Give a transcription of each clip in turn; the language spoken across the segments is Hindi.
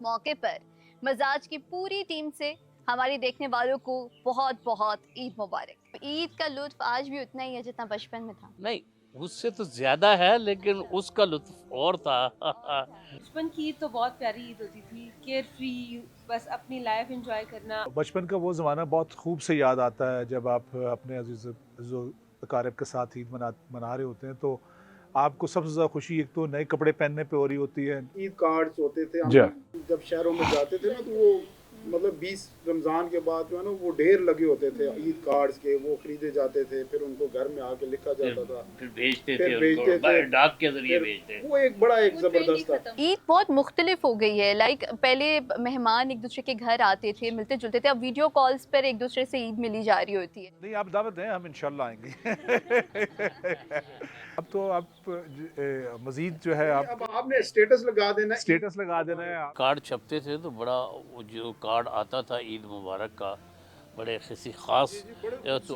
मौके पर मजाज की पूरी टीम से हमारी देखने वालों को बहुत बहुत ईद मुबारक। ईद का लुत्फ आज भी उतना ही है जितना बचपन में था। नहीं, उससे तो ज़्यादा है लेकिन उसका लुत्फ़ और था। बचपन की ईद तो बहुत प्यारी ईद होती थी, केयर फ्री, बस अपनी लाइफ एंजॉय करना। बचपन का वो ज़माना बहुत खूब से याद आता है जब आप अपने अज़ीज़ अकारिब के साथ ईद मना रहे होते हैं, तो आपको सबसे ज़्यादा खुशी एक तो नए कपड़े पहनने पे हो रही होती है। ईद कार्ड्स होते थे। जी। हम जब शहरों में जाते थे ना, तो वो मतलब 20 रमज़ान के बाद जो है ना, वो ढेर लगे होते थे ईद कार्ड्स के, वो खरीदे जाते थे, फिर उनको घर में आके लिखा जाता था, फिर भेजते फिर थे भेजते उनको, थे, डाक के ज़रिए फिर भेजते। वो एक बड़ा एक ज़बरदस्त था। ईद बहुत मुख्तलिफ हो गई है। लाइक पहले मेहमान एक दूसरे के घर आते थे, मिलते जुलते थे। अब वीडियो कॉल्स पर एक दूसरे से ईद मिली जा रही होती है। नहीं, आप दावत दें, हम इंशाल्लाह आएंगे। अब तो आप मज़ीद जो है आप अब आपने स्टेटस लगा देना। स्टेटस लगा देना है। कार्ड छपते थे तो बड़ा वो जो कार्ड आता था ईद मुबारक का, बड़े किसी ख़ास तो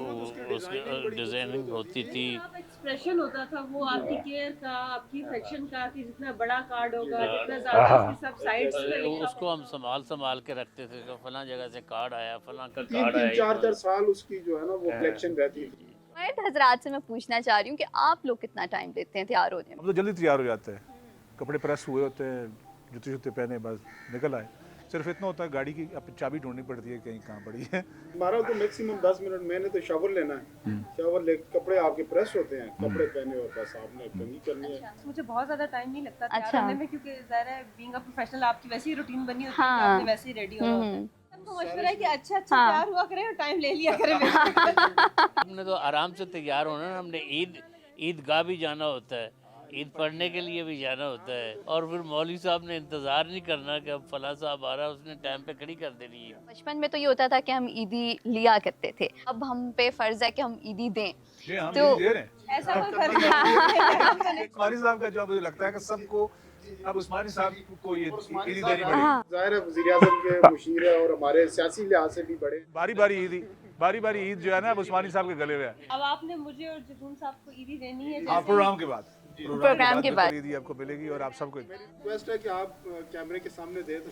उसकी डिज़ाइनिंग होती थी। आप एक्सप्रेशन होता था वो आपकी केयर का, आपकी अफेक्शन का, कि जितना बड़ा कार्ड होगा, जितना ज़्यादा उसकी सब साइड्स पे लिखा उसको हम संभाल के रखते थे कि फलां जगह से कार्ड आया, फलां का तीन कार्ड तीन आया। चार चार साल उसकी जो है ना वो कलेक्शन रहती थी। मर्द हजरात से मैं पूछना चाह रही हूँ कि आप लोग कितना टाइम देते हैं तैयार होने में? हम तो जल्दी तैयार हो जाते हैं, कपड़े प्रेस हुए होते हैं, जूते जूते पहने बस निकल आए। सिर्फ इतना होता है गाड़ी की अब चाबी ढूंढनी पड़ती है कहीं कहाँ पड़ी है। हमारा तो मैक्सिमम 10 मिनट, मैंने तो शावर लेना है, शावर ले, कपड़े आपके प्रेस होते हैं, कपड़े पहने और बस आपने कंघी करनी है। मुझे बहुत ज़्यादा टाइम नहीं लगता तैयार अच्छा। होने में, क्योंकि ज़ाहिर है बीइंग अ प्रोफेशनल आपकी वैसी ही रूटीन बनी होती है कि हाँ। आपने वैसे ही रेडी होना होता है। सबको मशवरा है कि अच्छा अच्छा हाँ। तैयार हुआ करें और टाइम ले लिया करें। हमने तो आराम से तैयार होना है। हमने ईदगाह भी जाना होता है, ईद पढ़ने के लिए भी जाना होता है, और फिर मौलवी साहब ने इंतज़ार नहीं करना कि अब फला साहब आ रहा है, उसने टाइम पे खड़ी कर देनी है। बचपन में तो ये होता था कि हम ईदी लिया करते थे। अब हम पे फर्ज है कि हम ईदी दें। हम तो दे रहे हैं। ऐसा कोई फर्क नहीं। उस्मानी साहब का जो मुझे लगता है कि सबको अब उस्मानी साहब को ये ईदी देनी पड़ेगी। हाँ। जाहिर है वज़ीर आज़म के मुशीर है और हमारे सियासी लिहाज से भी बड़े। बारी बारी ईद जो है ना अब उस्मानी साहब के गले में है। अब आपने मुझे और जदून साहब को ईदी देनी है। हाँ, प्रोग्राम के बाद प्रोग्राम के बाद। ईदी आपको मिलेगी और आप सबको। मेरी रिक्वेस्ट है कि आप कैमरे के सामने दे दो।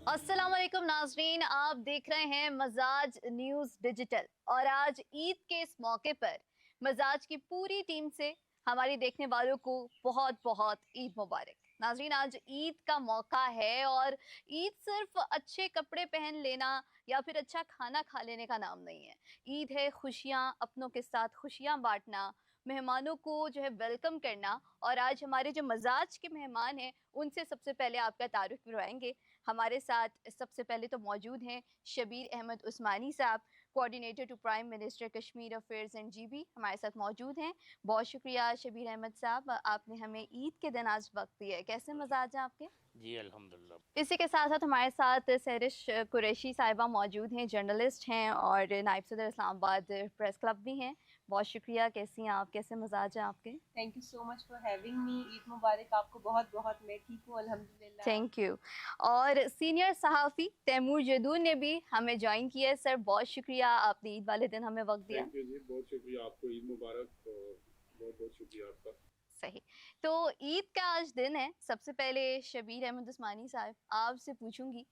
अस्सलाम वालेकुम नाजरीन, आप देख रहे हैं मजाज न्यूज डिजिटल और आज ईद के इस मौके पर मजाज की पूरी टीम से हमारी देखने वालों को बहुत बहुत ईद मुबारक। नाजरीन, आज ईद का मौका है और ईद सिर्फ अच्छे कपड़े पहन लेना या फिर अच्छा खाना खा लेने का नाम नहीं है। ईद है खुशियाँ, अपनों के साथ खुशियाँ बांटना, मेहमानों को जो है वेलकम करना। और आज हमारे जो मजाज के मेहमान हैं उनसे सबसे पहले आपका तारुफ करवाएंगे। हमारे साथ सबसे पहले तो मौजूद हैं शबीर अहमद उस्मानी साहब, coordinator to prime minister Kashmir affairs and GB, हमारे साथ मौजूद हैं। बहुत शुक्रिया शबीर अहमद साहब, आपने हमें ईद के दिन आज वक्त दिया है। कैसे मजाज हैं आपके? जी अल्हम्दुलिल्लाह। इसी के साथ साथ हमारे साथ सहरिश कुरैशी साहिबा मौजूद हैं, जर्नलिस्ट हैं और नायब सदर इस्लामाबाद प्रेस क्लब भी हैं। बहुत शुक्रिया। कैसी हैं आप? कैसे मजाज हैं आपके? Thank you so much for having me. Eid मुबारक आपको बहुत बहुत। मैं ठीक हूँ अल्हम्दुलिल्लाह। Thank you. और सीनियर सहाफ़ी तैमूर जदून ने भी हमें ज्वाइन किया है। सर, बहुत शुक्रिया, आपने ईद वाले दिन हमें वक्त दिया। थैंक यू जी, बहुत शुक्रिया आपको, ईद मुबारक और बहुत बहुत शुक्रिया आपका। सही। तो ईद का आज दिन है। सबसे पहले शबीर अहमद उस्मानी साहब, आपसे पूछूंगी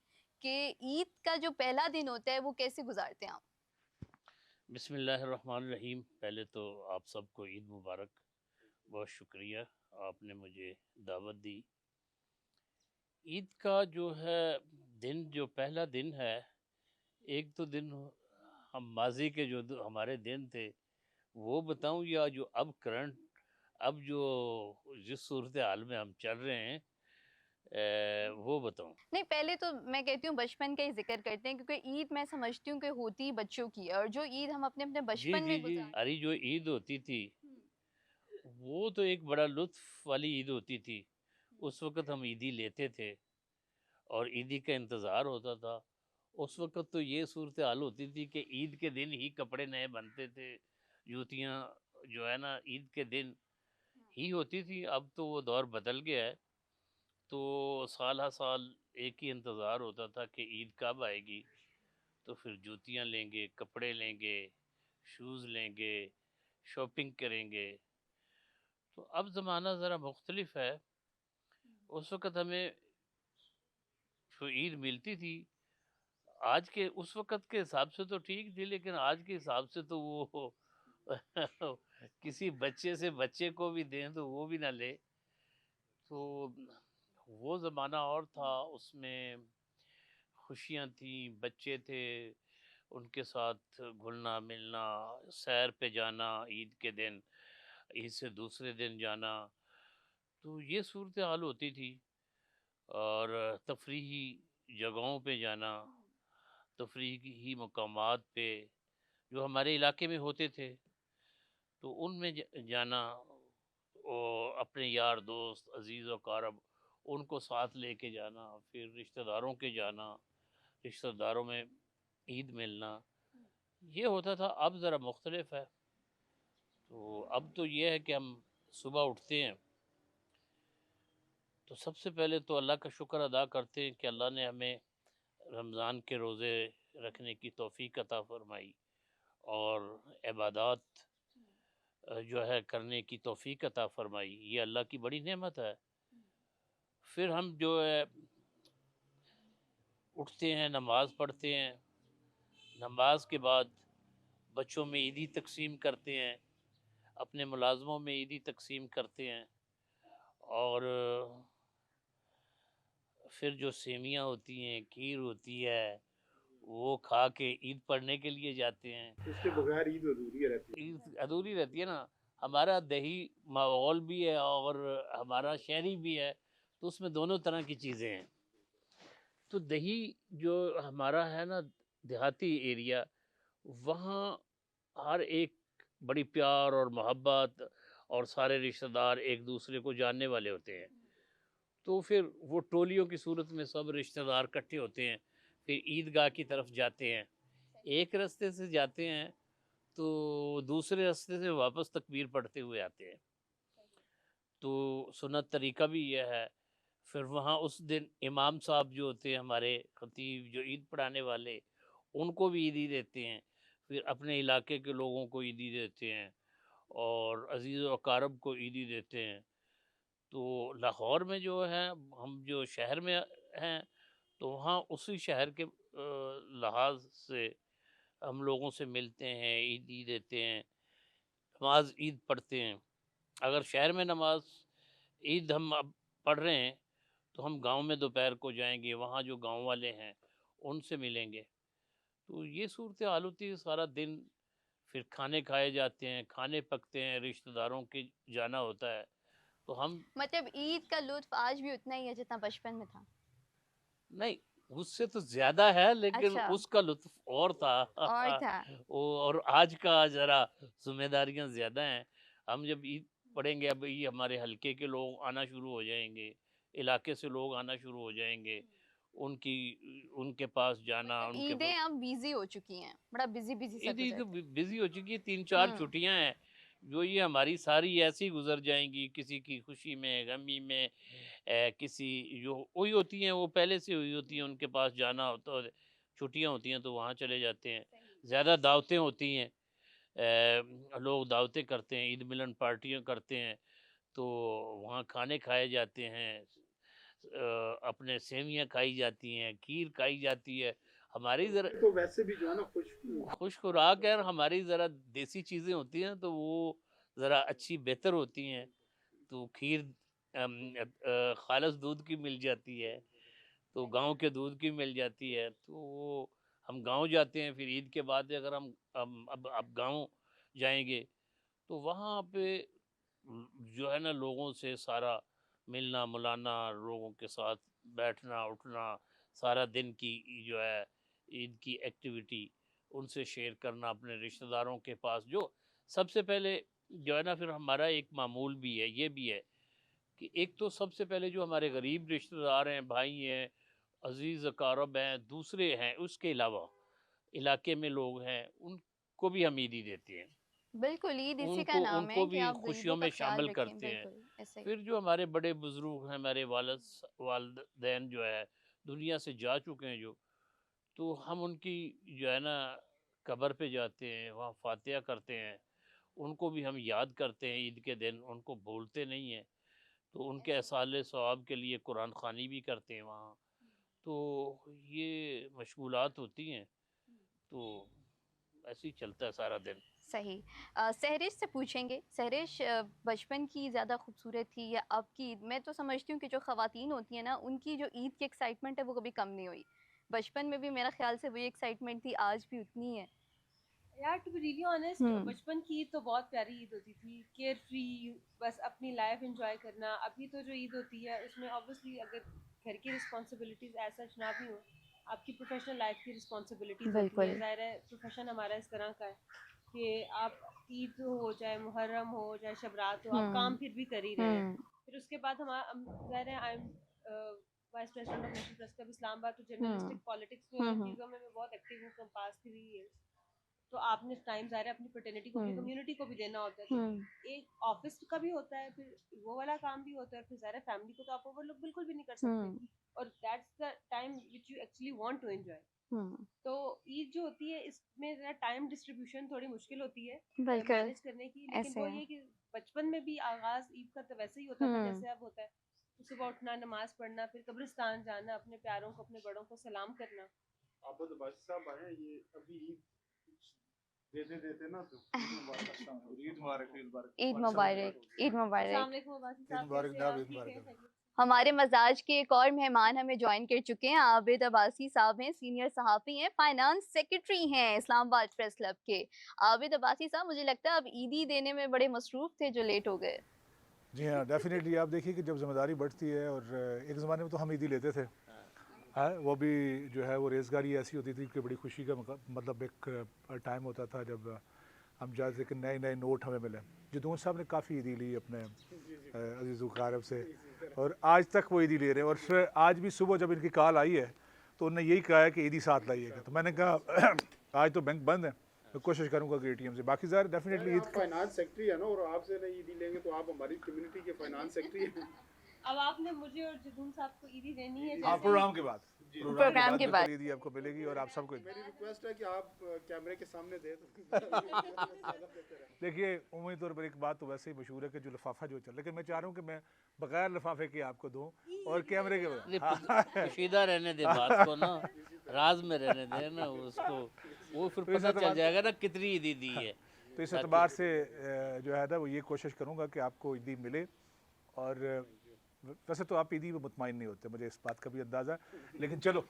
कि ईद का जो पहला दिन होता है वो कैसे गुजारते हैं आप? बिस्मिल्लाहिर्रहमानिर्रहीम। पहले तो आप सबको ईद मुबारक। बहुत शुक्रिया, आपने मुझे दावत दी। ईद का जो है दिन, जो पहला दिन है, एक तो दिन हम माजी के जो हमारे दिन थे वो बताऊं, या जो अब करंट, अब जो जिस सूरत हाल में हम चल रहे हैं वो बताऊं। नहीं, पहले तो मैं कहती हूँ बचपन का ही जिक्र करते हैं, क्योंकि ईद मैं समझती हूँ कि होती ही बच्चों की है और जो ईद हम अपने अपने जी बचपन जी में जी, गुजार। अरे जो ईद होती थी वो तो एक बड़ा लुत्फ वाली ईद होती थी। उस वक़्त हम ईदी लेते थे और ईदी का इंतज़ार होता था। उस वक़्त तो ये सूरत हाल होती थी कि ईद के दिन ही कपड़े नए बनते थे, जूतियाँ जो है ना ईद के दिन ही होती थी। अब तो वो दौर बदल गया है, तो साल हर साल एक ही इंतज़ार होता था कि ईद कब आएगी, तो फिर जूतियाँ लेंगे, कपड़े लेंगे, शूज़ लेंगे, शॉपिंग करेंगे। तो अब ज़माना ज़रा मुख्तलिफ है। उस वक़्त हमें जो ईद मिलती थी, आज के उस वक़्त के हिसाब से तो ठीक थी, लेकिन आज के हिसाब से तो वो किसी बच्चे से बच्चे को भी दें तो वो भी ना ले। तो वो ज़माना और था, उसमें खुशियाँ थीं, बच्चे थे, उनके साथ घुलना-मिलना, सैर पे जाना ईद के दिन, ईद से दूसरे दिन जाना, तो ये सूरत हाल होती थी। और तफरीही जगहों पे जाना, तफरीही मकामात पे जो हमारे इलाके में होते थे, तो उनमें जाना और अपने यार दोस्त अजीज़ व कारब उनको साथ लेके जाना, फिर रिश्तेदारों के जाना, रिश्तेदारों में ईद मिलना, ये होता था। अब ज़रा मुख्तलिफ है। तो अब तो ये है कि हम सुबह उठते हैं तो सबसे पहले तो अल्लाह का शुक्र अदा करते हैं कि अल्लाह ने हमें रमज़ान के रोज़े रखने की तौफ़ीक अता फ़रमाई और इबादत जो है करने की तौफ़ीक अता फ़रमाई। ये अल्लाह की बड़ी नेमत है। फिर हम जो है उठते हैं, नमाज़ पढ़ते हैं, नमाज के बाद बच्चों में ईदी तकसीम करते हैं, अपने मुलाज़मों में ईदी तकसीम करते हैं और फिर जो सेवियाँ होती हैं, खीर होती है, वो खा के ईद पढ़ने के लिए जाते हैं। उसके बगैर ईद अधूरी रहती है। ईद अधूरी रहती है ना। हमारा दही माहौल भी है और हमारा शहरी भी है, तो उसमें दोनों तरह की चीज़ें हैं। तो दही जो हमारा है ना देहाती एरिया, वहाँ हर एक बड़ी प्यार और मोहब्बत और सारे रिश्तेदार एक दूसरे को जानने वाले होते हैं। तो फिर वो टोलियों की सूरत में सब रिश्तेदार इकट्ठे होते हैं, फिर ईदगाह की तरफ जाते हैं। एक रास्ते से जाते हैं तो दूसरे रास्ते से वापस तकबीर पढ़ते हुए आते हैं। तो सुन्नत तरीका भी यह है। फिर वहाँ उस दिन इमाम साहब जो होते हैं हमारे खतीब जो ईद पढ़ाने वाले, उनको भी ईदी देते हैं। फिर अपने इलाके के लोगों को ईदी देते हैं और अज़ीज़ व अकारब को ईदी देते हैं। तो लाहौर में जो है हम जो शहर में हैं, तो वहाँ उसी शहर के लिहाज से हम लोगों से मिलते हैं, ईदी देते हैं, नमाज ईद पढ़ते हैं। अगर शहर में नमाज ईद हम अब पढ़ रहे हैं तो हम गांव में दोपहर को जाएंगे, वहाँ जो गांव वाले हैं उनसे मिलेंगे। तो ये सूरत हाल होती है सारा दिन। फिर खाने खाए जाते हैं, खाने पकते हैं, रिश्तेदारों के जाना होता है। तो हम मतलब ईद का लुत्फ आज भी उतना ही है जितना बचपन में था। नहीं, उससे तो ज़्यादा है, लेकिन अच्छा। उसका लुत्फ़ और था। और था। और आज का ज़रा ज़िम्मेदारियाँ ज़्यादा हैं। हम जब ईद पढ़ेंगे, अब ये हमारे हलके के लोग आना शुरू हो जाएँगे, इलाके से लोग आना शुरू हो जाएँगे, उनके पास जाना, मतलब उनके ईदें अब बिजी हो चुकी हैं, बड़ा बिजी बिजी सा ईद ईद गुजरता है। बिज़ी हो चुकी है, 3-4 हम्म। छुट्टियाँ हैं, जो ये हमारी सारी ऐसी गुज़र जाएँगी, किसी की खुशी में, गमी में, किसी जो हुई होती हैं, वो पहले से हुई होती हैं, उनके पास जाना होता है, छुट्टियाँ होती हैं, तो वहाँ चले जाते हैं। ज़्यादा दावतें होती हैं, लोग दावतें करते हैं, ईद मिलन पार्टियाँ करते हैं, तो वहाँ खाने खाए जाते हैं। अपने सेवियाँ खाई जाती हैं, खीर खाई जाती है। हमारी ज़रा तो वैसे भी जो है ना खुश खुराक है और हमारी ज़रा देसी चीज़ें होती हैं तो वो ज़रा अच्छी बेहतर होती हैं। तो खीर ख़ालिस दूध की मिल जाती है, तो गाँव के दूध की मिल जाती है। तो वो हम गाँव जाते हैं, फिर ईद के बाद अगर हम अब गाँव जाएँगे तो वहाँ पे जो है ना लोगों से सारा मिलना-मुलाना, लोगों के साथ बैठना-उठना, सारा दिन की जो है ईद की एक्टिविटी उनसे शेयर करना अपने रिश्तेदारों के पास। जो सबसे पहले जो है ना फिर हमारा एक मामूल भी है, ये भी है कि एक तो सबसे पहले जो हमारे गरीब रिश्तेदार हैं, भाई हैं, अज़ीज़ अकारब हैं, दूसरे हैं, उसके अलावा इलाके में लोग हैं, उनको भी हम ईदी देते हैं। बिल्कुल, ईद इसी का उनको नाम है उनको कि भी आप खुशियों गरीबों का में ख्याल शामिल रखें, करते हैं। बिल्कुल ऐसे ही। फिर जो हमारे बड़े बुज़ुर्ग हैं, हमारे वालिदैन जो है दुनिया से जा चुके हैं जो, तो हम उनकी जो है ना कब्र पे जाते हैं, वहाँ फ़ातिहा करते हैं। उनको भी हम याद करते हैं ईद के दिन, उनको भूलते नहीं हैं। तो उनके एसाले सवाब के लिए कुरान ख़वानी भी करते हैं वहाँ। तो ये मशगूलात होती हैं, तो ऐसे ही चलता है सारा दिन। सही। सहरिश से पूछेंगे, सहरिश बचपन की ज़्यादा खूबसूरत थी या अब की ईद? मैं तो समझती हूँ कि जो ख़वातीन होती हैं ना, उनकी जो ईद की एक्साइटमेंट है वो कभी कम नहीं हुई। बचपन में भी मेरा ख़्याल से वही एक्साइटमेंट थी, आज भी उतनी है। यार टू बी रियली ऑनेस्ट, बचपन की ईद तो बहुत प्यारी ईद होती थी, केयर फ्री, बस अपनी लाइफ एंजॉय करना। अभी तो जो ईद होती है उसमें ऑब्वियसली अगर घर की रिस्पॉन्सिबिलिटीज ऐसा ना भी हो, आपकी प्रोफेशनल लाइफ की रिस्पॉन्सिबिलिटीज होती बिल्कुल। है। ज़ाहिर है प्रोफेशन हमारा इस तरह का है कि आप ईद हो चाहे मुहर्रम हो चाहे शबरात हो, आप काम फिर भी कर ही रहे हैं। फिर उसके बाद हम ज़ाहिर है I am vice president of national press club Islamabad, तो जर्नलिस्टिक पॉलिटिक्स में इन चीज़ों में मैं बहुत एक्टिव हूँ फ्रॉम पास्ट 3 years। तो आपने टाइम ज़ाहिर है अपनी फर्टेनिटी को, अपनी कम्युनिटी को भी देना होता है। तो एक ऑफिस का भी होता है, फिर वो वाला काम भी होता है, फिर ज़ाहिर है फैमिली को तो आप ओवरलुक बिल्कुल भी नहीं कर सकते। और that's the time which you actually want to enjoy. तो ईद जो होती है इसमें ज़रा टाइम डिस्ट्रीब्यूशन थोड़ी मुश्किल होती है बिल्कुल मैनेज करने की, लेकिन ऐसे वो है। ये कि बचपन में भी आगाज़ ईद का तो वैसे ही होता था जैसे अब होता है। तो सुबह उठना, नमाज पढ़ना, फिर कब्रिस्तान जाना, अपने प्यारों को, अपने बड़ों को सलाम करना। आप तो बादशाह साहब आए हैं, ये अभी ईद देते देते ना, तो ईद मुबारक, ईद मुबारक, ईद मुबारक, ईद बादशाह मुबारक, ईद अस्सलाम मुबारक। वालेकुम अब्बासी ईद साहब, मुबारक कैसे हैं जनाब, आप? ईद ठीक हैं? मुबारक। हमारे मजाज के एक और मेहमान हमें ज्वाइन कर चुके हैं। आबिद अब्बासी साहब हैं, सीनियर सहाफ़ी हैं, फाइनेंस सेक्रेटरी हैं इस्लामाबाद प्रेस क्लब के। आबिद अब्बासी साहब, मुझे लगता है अब ईदी देने में बड़े मसरूफ़ थे जो लेट हो गए। जी हाँ, डेफिनेटली। आप देखिए कि जब ज़िम्मेदारी बढ़ती है, और एक ज़माने में तो हम ईदी लेते थे, हाँ, वो भी जो है वो रेज़गारी ऐसी होती थी कि बड़ी खुशी का मतलब एक टाइम होता था जब हम चाहते थे कि नए नए नोट हमें मिले। जदून साहब ने काफ़ी ईदी ली अपने अजीज़ मुक़ारब से, और आज तक वो ईदी ले रहे हैं। और फिर आज भी सुबह जब इनकी कॉल आई है तो उन्होंने यही कहा है कि ईदी साथ लाइएगा। तो मैंने कहा आज तो बैंक बंद है, तो कोशिश करूँगा कि ATM से। बाकी ज़ाहिर डेफिनेटली ईद आप फाइनेंस सेक्रेटरी है ना, और आपसे नहीं ईदी लेंगे तो आप हमारी कम्युनिटी के फाइनेंस सेक्रेटरी हैं। अब आपने मुझे और जदून साहब को ईदी देनी है हाँ, जैसे प्रोग्राम के बाद, प्रोग्राम के बाद। बिल्कुल ईदी आपको मिलेगी, और आप सबको। मेरी रिक्वेस्ट है कि आप कैमरे के सामने दे तो देखिए, उम्मीदी तौर पर एक बात तो वैसे ही मशहूर है कि जो लिफाफा जो चल, लेकिन मैं चाह रहा हूँ कि मैं बगैर लिफाफे के आपको दूँ और कैमरे के नहीं, बगैर। पोशीदा रहने दे बात को ना, राज में रहने दे ना उसको, वो फिर तो इस पता चल एतबार जाएगा ना कितनी ईदी दी है। तो इस एतबार से जो है ना वो ये कोशिश करूँगा कि आपको ईदी मिले। और वैसे तो आप ईदी में मुतमईन नहीं होते, मुझे इस बात का भी अंदाज़ा है, लेकिन चलो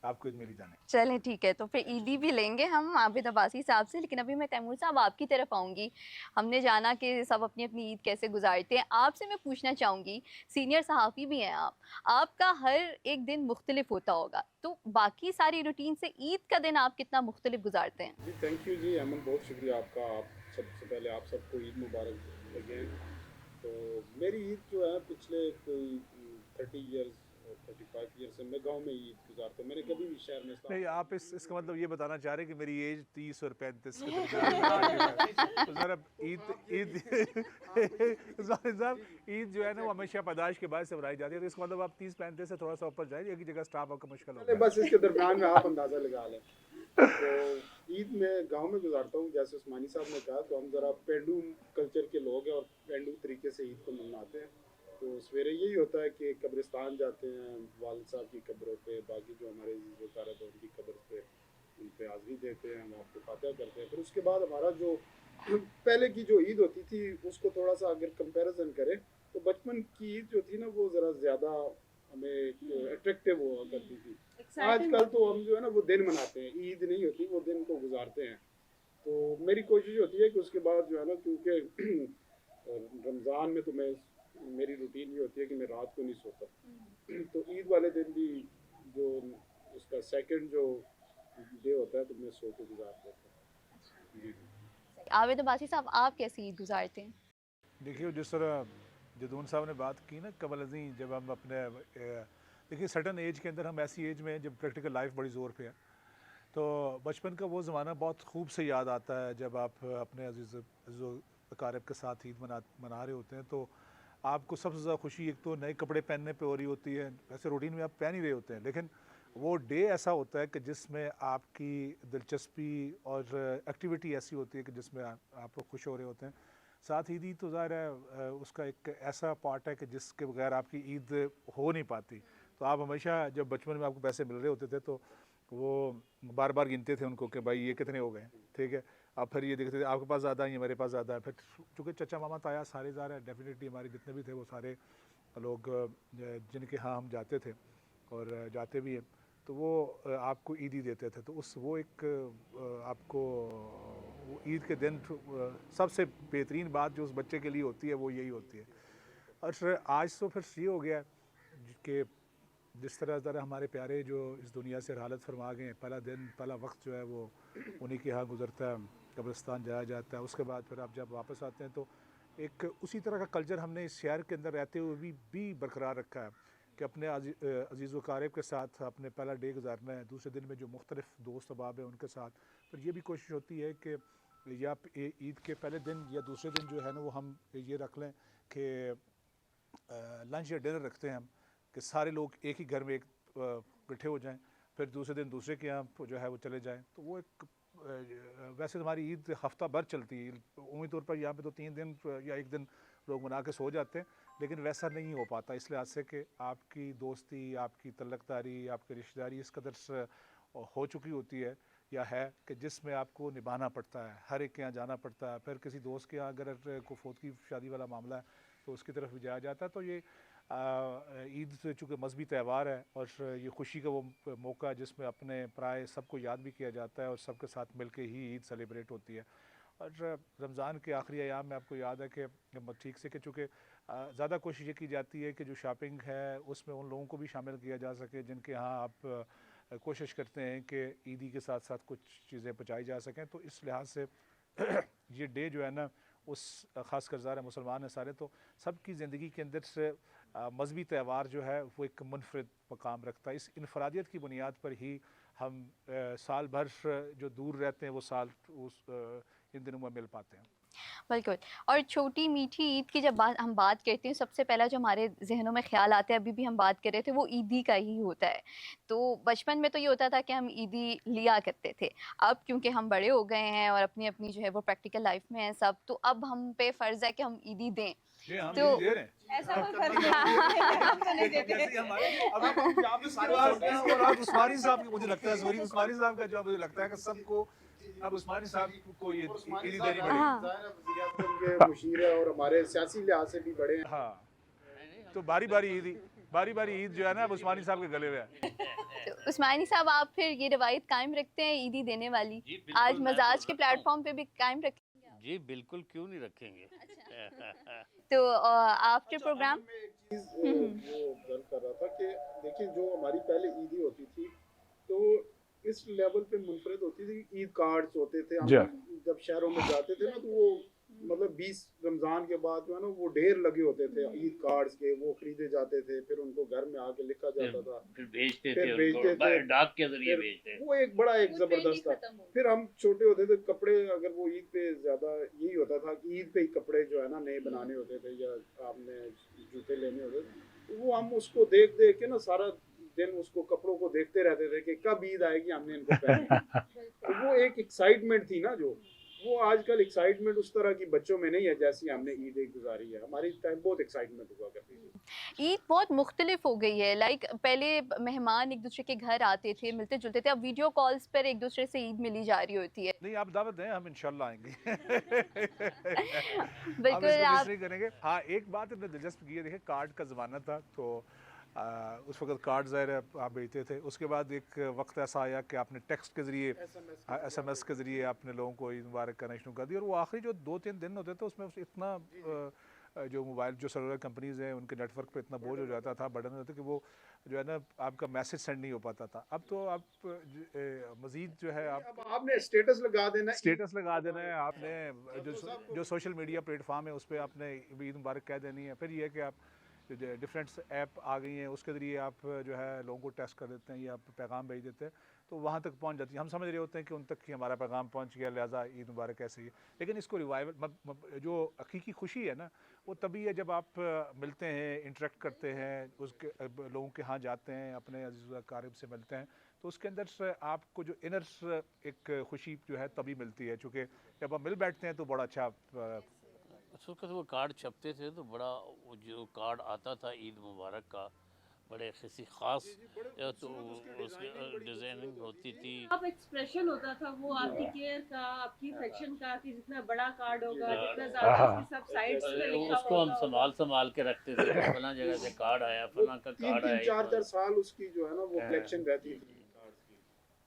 आपको ईद मिल ही जाने। चलें ठीक है, तो फिर ईदी भी लेंगे हम आबिद अब्बासी साहब से। लेकिन अभी मैं तैमूर साहब आपकी तरफ आऊँगी। हमने जाना कि सब अपनी अपनी ईद कैसे गुजारते हैं। आपसे मैं पूछना चाहूँगी, सीनियर सहाफ़ी भी हैं आप, आपका हर एक दिन मुख्तलिफ होता होगा, तो बाकी सारी रूटीन से ईद का दिन आप कितना मुख्तलिफ गुजारते हैं? जी थैंक यू जी अमन, बहुत शुक्रिया आपका। आप सबसे पहले आप सबको ईद मुबारक अगेन। तो मेरी ईद जो है पिछले कोई 30 ईयर्स और 35 ईयर्स से मैं गांव में ईद गुजारता हूँ। मैंने कभी भी शहर में नहीं, आप इसका मतलब ये बताना चाह रहे हैं कि मेरी एज 30 और 35 के दरमियान। तो ज़रा ईद जाहिर साहब, ईद जो है ना वो हमेशा पैदाइश के बाद से मनाई जाती है, तो इसका मतलब आप 30-35 से थोड़ा सा ऊपर जाए, एक ही जगह स्टॉप आपका मुश्किल पहले होगा। बस इसके दरमियान में आप अंदाज़ा लगा लें। तो ईद में गांव में गुजारता हूँ, जैसे उस्मानी साहब ने कहा, तो हम ज़रा पेंडू कल्चर के लोग हैं और पेंडू तरीके से ईद को मनाते हैं। तो सवेरे यही होता है कि कब्रिस्तान जाते हैं, वालिद साहब की कब्रों पे, बाकी जो हमारे ज़ियारत है उनकी कब्र पे, उन पे हाज़री देते हैं, वहाँ पे फातिहा करते हैं। फिर उसके बाद हमारा जो पहले की जो ईद होती थी उसको थोड़ा सा अगर कंपैरिजन करें तो बचपन की ईद जो थी ना वो ज़रा ज़्यादा हमें अट्रैक्टिव हुआ करती थी। आजकल तो हम जो है ना वो दिन मनाते हैं, ईद नहीं होती, वो दिन को गुजारते हैं। तो मेरी कोशिश होती है कि उसके बाद जो है ना, क्योंकि रमज़ान में तो मेरी रूटीन ये होती है कि मैं रात को नहीं सोता, तो ईद वाले दिन भी जो उसका सेकंड जो डे होता है तो मैं सो के गुजार देता हूँ। आबिद अब्बासी साहब, आप कैसी ईद गुजारते हैं? देखिए, जिस तरह जदून साहब ने बात की ना कबल अज़ीं, जब हम अपने देखिए सडन एज के अंदर, हम ऐसी एज में जब प्रैक्टिकल लाइफ बड़ी ज़ोर पे है, तो बचपन का वो ज़माना बहुत खूब से याद आता है जब आप अपने अज़ीज़ अकारिब के साथ ईद मना रहे होते हैं। तो आपको सबसे ज़्यादा खुशी एक तो नए कपड़े पहनने पे हो रही होती है, वैसे रूटीन में आप पहन ही रहे होते हैं, लेकिन वो डे ऐसा होता है कि जिसमें आपकी दिलचस्पी और एक्टिविटी ऐसी होती है कि जिसमें आप खुश हो रहे होते हैं। साथ ईदी तो ज़ाहिर है उसका एक ऐसा पार्ट है कि जिसके बगैर आपकी ईद हो नहीं पाती। तो आप हमेशा जब बचपन में आपको पैसे मिल रहे होते थे तो वो बार बार गिनते थे उनको कि भाई ये कितने हो गए, ठीक है। अब फिर ये देखते थे आपके पास ज़्यादा है, मेरे पास ज़्यादा है। फिर चूँकि चचा मामा ताया सारे ज़ाहिर है डेफिनेटली हमारे जितने भी थे वो सारे लोग जिनके यहाँ हम जाते थे और जाते भी हैं, तो वो आपको ईदी देते थे। तो उस वो एक आपको वो ईद के दिन सबसे बेहतरीन बात जो उस बच्चे के लिए होती है वो यही होती है। और आज तो फिर ये हो गया कि जिस तरह हमारे प्यारे जो इस दुनिया से हालत फरमा गए हैं, पहला दिन पहला वक्त जो है वो उन्हीं के यहाँ गुजरता है, कब्रिस्तान जाया जाता है। उसके बाद फिर आप जब वापस आते हैं तो एक उसी तरह का कल्चर हमने इस शहर के अंदर रहते हुए भी बरकरार रखा है कि अपने अजीज़ व क़ारिब के साथ अपने पहला डे गुजारना है। दूसरे दिन में जो मुख्तलिफ दोस्त अहबाब हैं उनके साथ फिर ये भी कोशिश होती है कि या ईद के पहले दिन या दूसरे दिन जो है ना वो हम ये रख लें कि लंच या डिनर रखते हैं हम कि सारे लोग एक ही घर में इकट्ठे हो जाएं, फिर दूसरे दिन दूसरे के यहाँ जो है वो चले जाएं। तो वो एक वैसे हमारी ईद हफ्ता भर चलती है, उम्मीद तौर पर यहाँ पे तो 3 दिन या 1 दिन लोग मना के सो जाते हैं, लेकिन वैसा नहीं हो पाता इस लिहाज से कि आपकी दोस्ती, आपकी तल्लकदारी, आपकी रिश्तेदारी इस कदर से हो चुकी होती है या है कि जिसमें आपको निभाना पड़ता है, हर एक के यहाँ जाना पड़ता है। फिर किसी दोस्त के यहाँ अगर को फौत की शादी वाला मामला है तो उसकी तरफ भी जाया जाता है। तो ये ईद चूँकि मजहबी त्यौहार है और ये खुशी का वो मौका है जिसमें अपने पराए सबको याद भी किया जाता है और सबके साथ मिल के ही ईद सेलिब्रेट होती है। और रमज़ान के आखिरी अयाम में आपको याद है कि ठीक से कि चूँकि ज़्यादा कोशिश ये की जाती है कि जो शॉपिंग है उसमें उन लोगों को भी शामिल किया जा सके जिनके यहाँ आप कोशिश करते हैं कि ईदी के साथ साथ कुछ चीज़ें पहुँचाई जा सकें। तो इस लिहाज से ये डे जो है ना उस ख़ास कर ज़ाहिर मुसलमान है सारे, तो सबकी ज़िंदगी के अंदर से मजहबी त्यौहार जो है वो एक मुनफरद मकाम रखता है। इस इनफरादियत की बुनियाद पर ही हम साल भर जो दूर रहते हैं वो साल उस इन दिनों में मिल पाते हैं। बिल्कुल। और छोटी मीठी ईद की जब हम बात करते हैं, सबसे पहला जो हमारे ज़हनों में ख़्याल आता है, अभी भी हम बात कर रहे थे, वो ईदी का ही होता है। तो बचपन में तो ये होता था कि हम ईदी लिया करते थे। अब क्योंकि हम बड़े हो गए हैं और अपनी-अपनी जो है वो प्रैक्टिकल लाइफ़ में हैं सब, तो अब हम पे फ़र्ज़ है कि हम ईदी दें। ये हम तो ईदी दे रहे हैं। ऐसा कोई फर्क नहीं हम तो नहीं देते। अब हम यहाँ पे सारे और आज उस्मानी साहब की मुझे लगता है सॉरी उस्मानी साहब का जो मुझे लगता है कि सबको अब उस्मानी साहब को ये ईदी देनी पड़ेगी। हाँ। के मुशीर है और हमारे सियासी लिहाज से भी बड़े हैं। हाँ, तो बारी-बारी ईद जो है ना अब उस्मानी साहब के गले में है। तो उस्मानी साहब, आप फिर ये रवायत कायम रखते हैं ईदी देने वाली? जी, बिल्कुल, आज मैं मज़ाज तो के रखता हूँ। प्लेटफ़ॉर्म पे भी कायम रखेंगे आप? जी बिल्कुल, क्यों नहीं रखेंगे। तो आफ्टर प्रोग्राम मैं एक चीज वो गल कर रहा था कि देखिए जो हमारी पहले ईदी होती थी तो इस लेवल पे मुनफरद होती थी। ईद कार्ड्स होते थे, हम जब शहरों में जाते थे ना तो वो मतलब 20 रमजान के बाद जो है ना वो ढेर लगे होते थे ईद कार्ड्स के, वो खरीदे जाते थे, फिर उनको घर में आके लिखा जाता था, फिर भेजते फिर थे भेजते उनको, थे। डाक के जरिए फिर भेजते थे। वो एक बड़ा एक जबरदस्त था। फिर हम छोटे होते थे, कपड़े अगर वो ईद पे ज्यादा यही होता था कि ईद पे ही कपड़े जो है ना नए बनाने होते थे या आपने जूते लेने होते थे, तो वो हम उसको देख देख के ना सारा दिन उसको कपड़ों को देखते रहते थे कि कब ईद आएगी हमने इनको पहनना। तो वो एक एक्साइटमेंट थी ना, जो वो आजकल एक्साइटमेंट उस तरह की बच्चों में नहीं है जैसी हमने ईद गुजारी है। हमारी टाइम बहुत एक्साइटमेंट हुआ करती थी। ईद बहुत मुख्तलिफ हो गई है। लाइक पहले मेहमान एक दूसरे के घर आते थे, मिलते जुलते थे, अब वीडियो कॉल्स पर एक दूसरे से ईद मिली जा रही होती है। नहीं आप दावत दें, हम इंशाल्लाह आएंगे। हम बिल्कुल। इसको आप मिस नहीं करेंगे। हाँ, एक बात हमने दिलचस्प की है, देखिए कार्ड का ज़माना था तो उस वक्त कार्ड ज़ाहिर है आप भेजते थे। उसके बाद एक वक्त ऐसा आया कि आपने टेक्स्ट के ज़रिए SMS के ज़रिए आपने लोगों को ईद मुबारक करना शुरू कर दिया। और वो आखिरी जो 2-3 दिन होते थे उसमें इतना जो मोबाइल जो सेलुलर कंपनीज़ हैं उनके नेटवर्क पे इतना बोझ हो जाता था, बर्डन हो जाता कि वो जो है ना आपका मैसेज सेंड नहीं हो पाता था। अब तो आप मज़ीद जो है आप अब आपने स्टेटस लगा देना, स्टेटस लगा देना है, आपने जो सोशल मीडिया प्लेटफॉर्म है उस पर आपने ईद मुबारक कह देनी है। फिर ये है कि आप जो डिफरेंट ऐप आ गई हैं उसके ज़रिए आप जो है लोगों को टेस्ट कर देते हैं या आप पैगाम भेज देते हैं तो वहाँ तक पहुँच जाती है। हम समझ रहे होते हैं कि उन तक ही हमारा पैगाम पहुँच गया, लिहाजा ईद मुबारक ऐसे ही। लेकिन इसको रिवाइवल जो हकीकी खुशी है ना वो तभी है जब आप मिलते हैं, इंटरेक्ट करते हैं, उसके लोगों के यहाँ जाते हैं, अपने अज़ीज़ क़ारिब से मिलते हैं, तो उसके अंदर से आपको जो इनर एक खुशी जो है तभी मिलती है। चूँकि जब आप मिल बैठते हैं तो बड़ा अच्छा उस वक्त वो कार्ड छपते थे तो बड़ा वो जो कार्ड आता था ईद मुबारक का, बड़े किसी ख़ास तो उसकी डिज़ाइनिंग होती थी। आप एक्सप्रेशन होता था वो आपकी केयर का, आपकी अफेक्शन का, कि जितना बड़ा कार्ड होगा, जितना ज्यादा उसकी सब साइड्स पे लिखा उसको हम होगा। संभाल के रखते थे कि फलां जगह से कार्ड आया, फलां का तीन कार्ड तीन आया। चार चार साल उसकी जो है ना वो कलेक्शन रहती थी कार्ड्स की।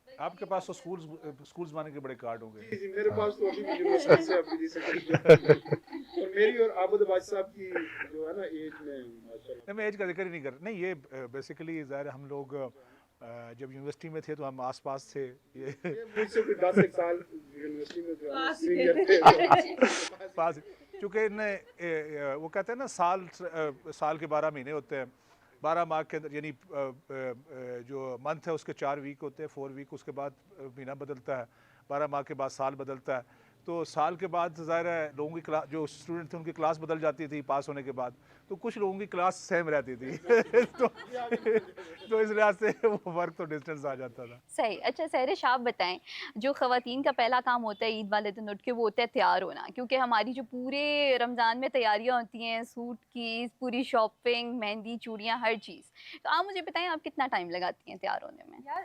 आपके पास तो स्कूल्स बनाने के बड़े कार्ड होंगे। जी जी, मेरे पास तो अभी भी यूनिवर्सिटी से अपनी से खरीदे। और मेरी और आबद बाज साहब की जो है ना एज में माशाल्लाह। नहीं, मैं एज का जिक्र ही नहीं कर, नहीं ये बेसिकली ज़ाहिर हम लोग जब यूनिवर्सिटी में थे तो हम आसपास थे ये मुझसे कोई 10 एक साल यूनिवर्सिटी में जो है पास ही सीनियर थे। थे। पास, चूँकि इनने वो कहते हैं ना साल के 12 महीने होते हैं, 12 माह के अंदर, यानी जो मंथ है उसके 4 वीक होते हैं, 4 वीक, उसके बाद महीना बदलता है, 12 माह के बाद साल बदलता है। तो साल के बाद ज़ाहिर है लोगों की क्लास, जो स्टूडेंट थे उनकी क्लास बदल जाती थी पास होने के बाद, तो कुछ लोगों की क्लास सेम रहती थी तो इस लिहाज से वो वर्क तो डिस्टेंस आ जाता था। सही। अच्छा सहरिश, आप बताएं, जो ख़वातीन का पहला काम होता है ईद वाले दिन उठ के, वो होता है तैयार होना, क्योंकि हमारी जो पूरे रमज़ान में तैयारियां होती हैं, सूट की पूरी शॉपिंग, मेहंदी, चूड़ियाँ, हर चीज़, तो आप मुझे बताएं आप कितना टाइम लगाती हैं तैयार होने में? यार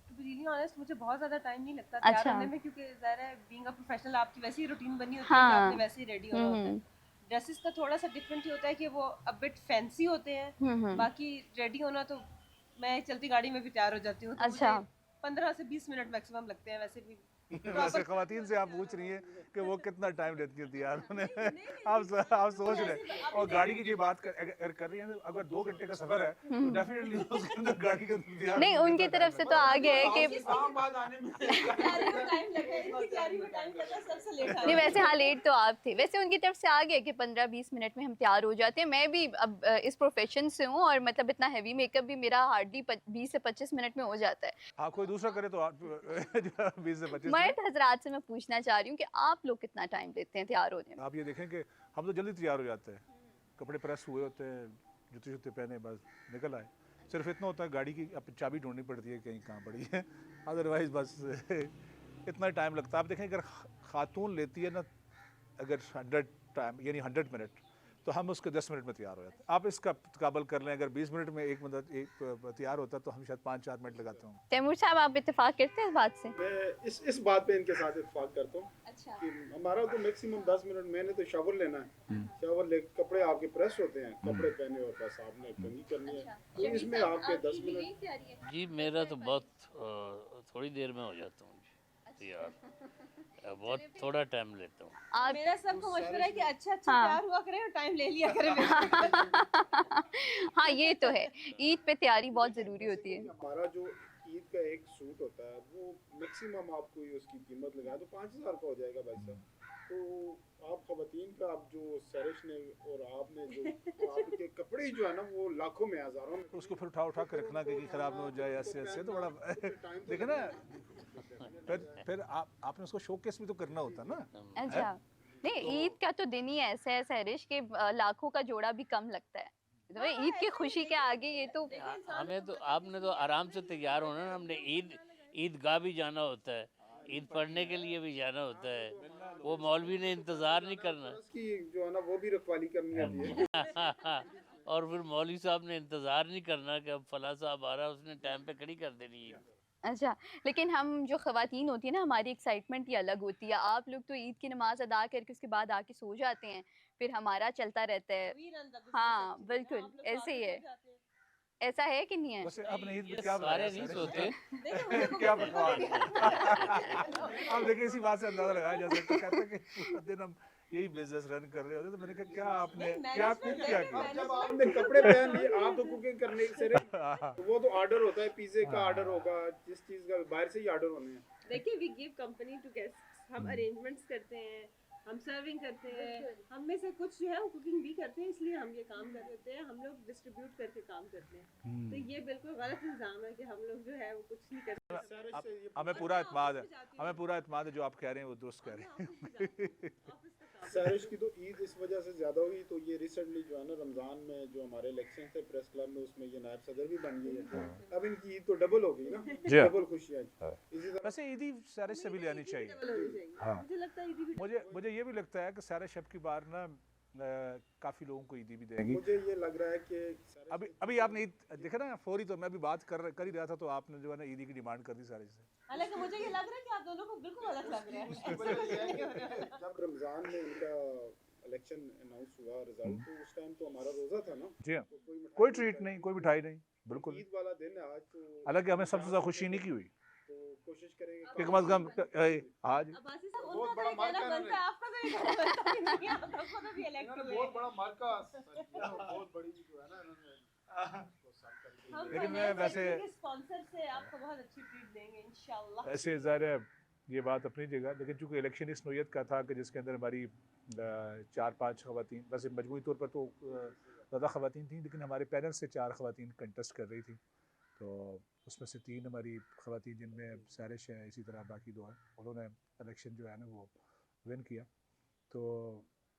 टू बी रियली ऑनेस्ट, मुझे बहुत ज्यादा टाइम नहीं लगता तैयार अच्छा। होने में, क्योंकि ज़ाहिर है बीइंग अ प्रोफेशनल आपकी वैसी रूटीन बनी होती है कि हाँ। आपने वैसे ही रेडी होना होता है। ड्रेसेस का थोड़ा सा डिफरेंट ही होता है कि वो अ बिट फैंसी होते हैं, बाकी रेडी होना तो मैं चलती गाड़ी में भी तैयार हो जाती हूँ, तो अच्छा। मुझे 15 से 20 मिनट मैक्सिमम लगते हैं वैसे भी। वैसे ख़वातीन से आप पूछ रही हैं कि वो कितना टाइम लेती है तैयार होने में, आप सोच रहे हैं। और गाड़ी की जो बात अगर कर रही हैं, अगर 2 घंटे का सफ़र है तो डेफिनेटली उसके अंदर गाड़ी का तैयार नहीं, होने में उनकी कितना तरफ से टाइम तो आ गया है कि इस्लामाबाद आने में तैयारी में टाइम लगा, इनकी तैयारी में टाइम लगा, सबसे लेट नहीं, वैसे हाँ लेट तो आप थे, वैसे उनकी तरफ से आ गया कि 15-20 मिनट में हम तैयार हो जाते हैं। मैं भी अब इस प्रोफेशन से हूँ और मतलब इतना हैवी मेकअप भी मेरा हार्डली 20 से 25 मिनट में हो जाता है। हाँ, कोई दूसरा करे तो 20 से 25 मर्द मिनट। हजरात से मैं पूछना चाह रही हूँ कि आप लोग कितना टाइम लेते हैं तैयार होने में? आप ये देखें कि हम तो जल्दी तैयार हो जाते हैं, कपड़े प्रेस हुए होते हैं, जूते जूते पहने, बस निकल आए। सिर्फ इतना होता है गाड़ी की अब चाबी ढूंढनी पड़ती है कहीं कहाँ पड़ी है, अदरवाइज़ बस इतना टाइम लगता है। आप देखें अगर खातून लेती है ना, अगर 100 टाइम यानी 100 मिनट, तो हम उसके 10 मिनट में तैयार हो जाते हैं। आप इसका काबल कर लें, अगर 20 मिनट में एक बंदा तैयार होता तो हम शायद 5-4 मिनट लगाते हों। तैमूर साहब, आप इत्तेफाक करते हैं इस बात से? मैं इस बात पे इनके साथ इत्तेफाक करता हूँ अच्छा। कि हमारा तो मैक्सिमम 10 मिनट, मैंने तो शावर लेना है, शावर ले कपड़े आपके प्रेस होते हैं, कपड़े पहने और बस आपने कंघी करनी है, तो इसमें आपके 10 मिनट। जी मेरा तो बहुत थोड़ी देर में हो जाता हूँ तैयार, बहुत थोड़ा टाइम लेता हूँ। आप मेरा सबको मशवरा है कि अच्छा हाँ। तैयार हुआ करें और टाइम ले लिया करें। हाँ ये तो है, ईद पे तैयारी बहुत ज़रूरी होती है। हमारा जो ईद का एक सूट होता है वो मैक्सिमम आपको ये उसकी कीमत लगा तो 5,000 का हो जाएगा भाई साहब। तो आप खवातीन का आप जो सरिश ने और आपने जो आपके कपड़े जो है ना वो लाखों में हजारों में, तो उसको फिर उठा के रखना कि ख़राब ना हो जाए, ऐसे ऐसे तो बड़ा देखे ना, फिर आपने उसको शोकेस भी तो करना होता ना। अच्छा। नहीं, ईद का तो दिन ही ऐसा है सहरिश के लाखों का जोड़ा भी कम लगता है। तो भाई ईद की खुशी के आगे ये तो हमें तो आपने तो आराम से तैयार होना ना, हमने ईदगाह भी जाना होता है, ईद पढ़ने के लिए भी जाना होता है, वो मौलवी ने इंतज़ार नहीं करना उसकी जो है ना वो भी रखवाली करनी होती है। और फिर मौलवी साहब ने इंतज़ार नहीं करना कि अब फला साहब आ रहा है, उसने टाइम पे खड़ी कर देनी है। अच्छा। लेकिन हम जो ख़वातीन होती है ना, हमारी एक्साइटमेंट ही अलग होती है। आप लोग तो ईद की नमाज़ अदा करके उसके बाद आके सो जाते हैं, फिर हमारा चलता रहता है। हाँ बिल्कुल ऐसे ही है। ऐसा है कि नहीं है? वैसे आपने ईद ये में क्या सारे बनाया नहीं सर? सोते। क्या पकवान? आप देखिए इसी बात से अंदाजा लगाया जा सकता है, कहते हैं कि पूरा दिन हम यही बिजनेस रन कर रहे होते, तो मैंने कहा क्या आपने क्या कुक क्या किया? जब आपने कपड़े पहन लिए आप तो कुकिंग करने से तो वो तो ऑर्डर होता है, पिज्जे का ऑर्डर होगा, जिस चीज का बाहर से ही ऑर्डर होने हैं। देखिए we give company to guests, हम अरेंजमेंट्स करते हैं, हम सर्विंग करते हैं, हम में से कुछ जो है वो कुकिंग भी करते हैं, इसलिए हम ये काम कर देते हैं, हम लोग डिस्ट्रीब्यूट करके काम करते हैं। तो ये बिल्कुल गलत इल्जाम है कि हम लोग जो है वो कुछ नहीं करते। हमें पूरा एतमाद है, हमें पूरा एतमाद है, जो आप कह रहे हैं वो दुरुस्त कह रहे हैं। ऑफिस का सैरिश की तो ईद इस वजह से ज़्यादा हुई, तो ये रिसेंटली जो है ना रमज़ान में जो हमारे इलेक्शन थे प्रेस क्लब में, उसमें ये नायब सदर भी बन गई है। अब इनकी ईद तो डबल हो गई ना, जी हाँ। डबल खुशियाँ। हाँ। इसी तरह वैसे ईदी सैरिश से भी लेनी चाहिए। हाँ, मुझे लगता है ईदी भी मुझे ये भी लगता है कि सैरिश अब की बार ना काफ़ी लोगों को ईदी भी देंगी। मुझे ये लग रहा है कि अभी आपने ईद देखा ना फौरी, तो मैं भी बात कर ही रहा था, तो आपने जो है ना ईदी की डिमांड कर दी सैरिश से। हालांकि मुझे ये लग रहा है कि आप दोनों को बिल्कुल अलग लग रहा है। उसकी वजह ये है कि जब रमज़ान में इनका इलेक्शन अनाउंस हुआ रिजल्ट, तो उस टाइम तो हमारा रोज़ा था ना, जी हाँ, तो कोई मिठाई कोई नहीं ट्रीट खाई। नहीं, कोई मिठाई नहीं, बिल्कुल नहीं। ईद वाला दिन है आज, तो हालांकि हमें सबसे ज़्यादा खुशी नहीं की हुई तो कोशिश करेंगे कि कम अज़ कम आज अब्बासी साहब बहुत उनका बड़ा तो ये कहना मार्का बनता है, आपका तो ये कहना बनता ही नहीं है, आप दोनों को भी इलेक्ट इन्होंने हुए बहुत हैं। बड़ा मार्का बहुत बड़ी जो है ना इन्होंने वो साफ करके हम लेकिन तो मैं नए वैसे तरीके के स्पॉन्सर से आपको बहुत अच्छी ट्रीट देंगे इंशाल्लाह। ऐसे ज़ाहिर है ये बात अपनी जगह, लेकिन चूंकि इलेक्शन इस नोयत का था कि जिसके अंदर हमारी 4-5 खवातीन, वैसे मजमूई तौर पर तो ज़्यादा खवातीन थी, लेकिन हमारे पैनल से 4 खवातीन कंटेस्ट कर रही थी, तो उसमें से 3 हमारी खवातीन, जिनमें सैरिश है, इसी तरह बाकी 2 हैं, उन्होंने इलेक्शन जो है ना वो विन किया। तो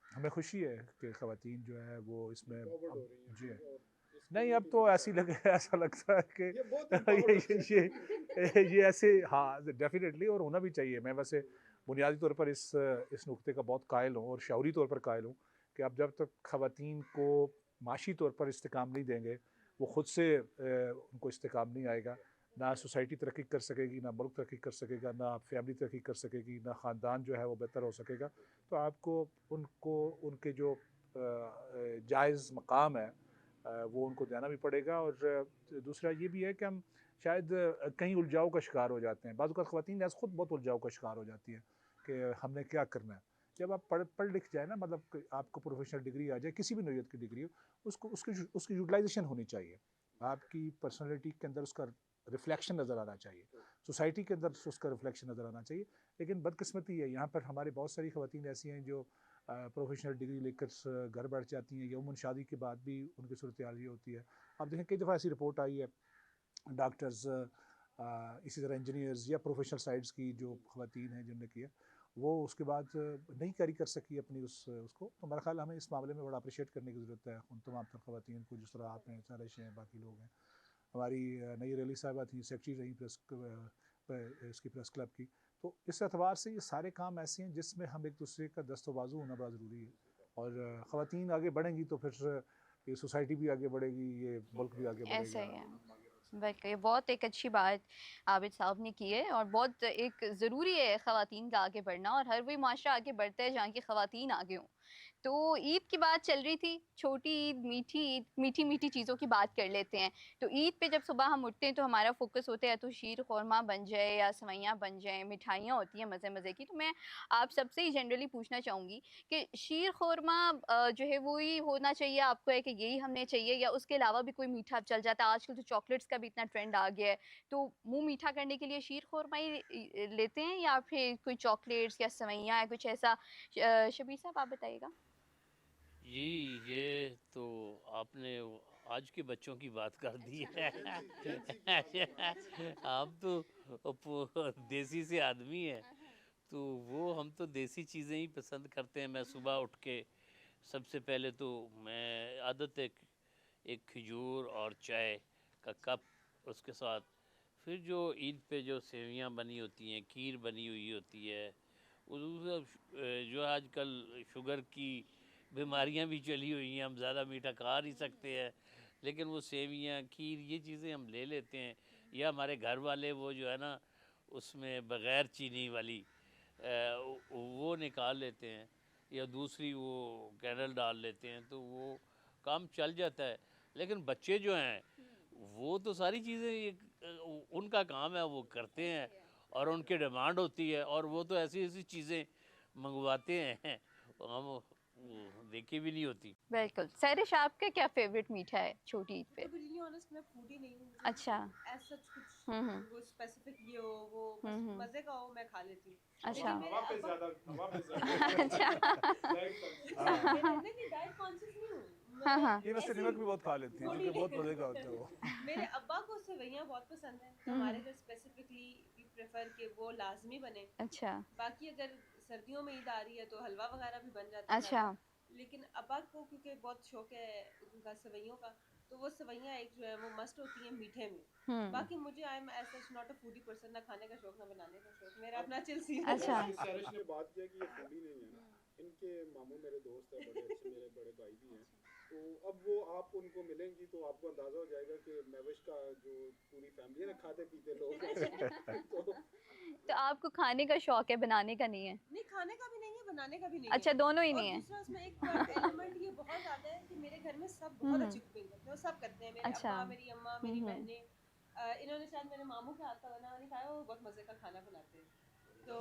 हमें खुशी है कि खवातीन जो है वो इसमें फॉरवर्ड हो रही हैं। जी है। और इसके नहीं, लिए अब भी तो अच्छा ऐसी लगे ऐसा लगता है कि ये बहुत ये empowered ये है। ये ऐसे, हाँ डेफिनेटली, और होना भी चाहिए। मैं वैसे बुनियादी तौर पर इस नुक्ते का बहुत कायल हूँ और शऊरी तौर पर कायल हूँ कि अब जब तक खवातीन को माशी तौर पर इस्तेकाम नहीं देंगे, वो ख़ुद से उनको इस्तेकाम नहीं आएगा, ना सोसाइटी तरक्की कर सकेगी, ना मुल्क तरक्की कर सकेगा, ना फैमिली तरक्की कर सकेगी, ना ख़ानदान जो है वो बेहतर हो सकेगा। तो आपको उनको उनके जो जायज़ मकाम है वो उनको देना भी पड़ेगा। और दूसरा ये भी है कि हम शायद कहीं उलझाव का शिकार हो जाते हैं। बाज़ औक़ात ख़वातीन ऐसे ख़ुद बहुत उलझाव का शिकार हो जाती है कि हमने क्या करना है। जब आप पढ़ लिख जाए ना, मतलब कि आपको प्रोफेशनल डिग्री आ जाए, किसी भी नौइयत की डिग्री हो, उसकी यूटिलाइजेशन होनी चाहिए। आपकी पर्सनैलिटी के अंदर उसका रिफ्लेक्शन नज़र आना चाहिए, सोसाइटी के अंदर उसका रिफ्लेक्शन नज़र आना चाहिए। लेकिन बदकिस्मती है, यहाँ पर हमारी बहुत सारी ख़वातीन ऐसी हैं जो प्रोफेशनल डिग्री लेकर घर बैठ जाती हैं, यौमन शादी के बाद भी उनकी सूरत हाल ये होती है। आप देखें कई दफ़ा ऐसी रिपोर्ट आई है, डॉक्टर्स, इसी तरह इंजीनियर्स या प्रोफेशनल साइड्स की जो ख़वातीन हैं जिनने किया, वो उसके बाद नहीं कैरी कर सकी अपनी उसको। तो मेरा ख्याल हमें इस मामले में बड़ा अप्रिशिएट करने की ज़रूरत है उन तमाम तर ख़वातीन को, जिस तरह आप हैं, सैरिश हैं, बाकी लोग हैं। हमारी नई रैली साहिबा थी, सेक्रेटरी रही इसकी प्रेस क्लब की। तो इस एतबार से ये सारे काम ऐसे हैं जिसमें हम एक दूसरे का दस्तवाजू होना बड़ा ज़रूरी है। और ख़वातीन आगे बढ़ेंगी तो फिर ये सोसाइटी भी आगे बढ़ेगी, ये मुल्क भी आगे ऐसा ही बढ़ेगा। है। बिल्कुल, ये बहुत एक अच्छी बात आबिद साहब ने की है और बहुत एक ज़रूरी है ख़वातीन का आगे बढ़ना, और हर वही माशरा आगे बढ़ता है जहाँ की ख़वातीन आगे हों। तो ईद की बात चल रही थी, छोटी ईद, मीठी-मीठी चीज़ों की बात कर लेते हैं। तो ईद पे जब सुबह हम उठते हैं तो हमारा फ़ोकस होता है या तो शीर ख़ुरमा बन जाए या सेवइयाँ बन जाएँ, मिठाइयाँ होती हैं मज़े-मज़े की। तो मैं आप सबसे ही जनरली पूछना चाहूँगी कि शीर ख़ुरमा जो है वो ही होना चाहिए, आपको है कि यही हमें चाहिए, या उसके अलावा भी कोई मीठा अब चल जाता है? आजकल तो चॉकलेट्स का भी इतना ट्रेंड आ गया है, तो मुँह मीठा करने के लिए शीर ख़ुरमा ही लेते हैं या फिर कोई चॉकलेट्स या सेवइयाँ या कुछ ऐसा? शबीर साहब आप बताइएगा। जी, ये तो आपने आज के बच्चों की बात कर दी है। आप तो देसी से आदमी हैं, तो वो हम तो देसी चीज़ें ही पसंद करते हैं। मैं सुबह उठ के सबसे पहले तो मैं आदत है एक खजूर और चाय का कप, उसके साथ फिर जो ईद पे जो सेवियाँ बनी होती हैं, खीर बनी हुई होती है, जो आजकल शुगर की बीमारियां भी चली हुई हैं, हम ज़्यादा मीठा खा नहीं सकते हैं, लेकिन वो सेवियां, खीर, ये चीज़ें हम ले लेते हैं। या हमारे घर वाले वो जो है ना उसमें बग़ैर चीनी वाली वो निकाल लेते हैं, या दूसरी वो कैरल डाल लेते हैं, तो वो काम चल जाता है। लेकिन बच्चे जो हैं वो तो सारी चीज़ें उनका काम है, वो करते हैं और उनकी डिमांड होती है, और वो तो ऐसी ऐसी चीज़ें मंगवाते हैं हम वो देखी भी नहीं होती। बिल्कुल। सैरिश आपका क्या फ़ेवरेट मीठा है छोटी ईद पे? टू बी रियली ऑनेस्ट मैं फूडी नहीं हूँ, मुझे अच्छा। एज सच कुछ हुँ, हुँ। वो स्पेसिफिक ये हो वो हुँ, बस हुँ। मजे का हो मैं खा लेती हूँ। अच्छा। लेकिन मेरे हवा पे अब्बा ज़्यादा हवा पे ज़्यादा अच्छा। Light conscious. मेरे नहीं डाइट कॉन्शियस नहीं हूँ हाँ, मैं, हाँ। ये वैसे ऐसे नमक ही भी बहुत खा लेती हैं, थोड़ी क्योंकि बहुत मज़े का होता है वो। मेरे अब्बा को सेवइयाँ बहुत पसंद है, तो हुँ, हमारे हुँ। घर स्पेसिफिकली वी प्रेफर कि वो लाजमी बने। अच्छा। बाकी अगर सर्दियों में ईद आ रही है तो हलवा वगैरह भी बन जाता है अच्छा। ज़्यादा। लेकिन अब्बा को क्योंकि बहुत शौक है उनका सेवइयों का, तो वो सेवइयाँ एक जो है वो मस्ट होती हैं मीठे में। बाकी मुझे I am as such not a foodie person, ना खाने का शौक ना बनाने का शौक, मेरा अपना चिल सीन है। अच्छा। जैसे सैरिश ने बात किया कि ये फूडी नहीं है ना, इनके मामू मेरे दोस्त हैं, बड़े अच्छे मेरे बड़े भाई भी हैं। तो अब वो आप उनको मिलेंगी तो आपको अंदाजा हो जाएगा कि महविश का जो पूरी फैमिली है ना, खाते पीते लोग हैं। तो तो आपको खाने का शौक है, बनाने का नहीं है? नहीं, खाने का भी नहीं है, बनाने का भी नहीं अच्छा, है। दोनों ही और नहीं है। दूसरा उसमें एक एलिमेंट ये बहुत ज़्यादा है कि मेरे घर में सब बहुत अच्छी कुकिंग करते हैं, वो सब करते हैं, मेरे अच्छा। अब्बा, मेरी अम्मा, मेरी हम्म। बहनें। इन्होंने शायद मेरे मामू के हाथ का बना नहीं खाया, वो बहुत मज़े का खाना बनाते हैं। तो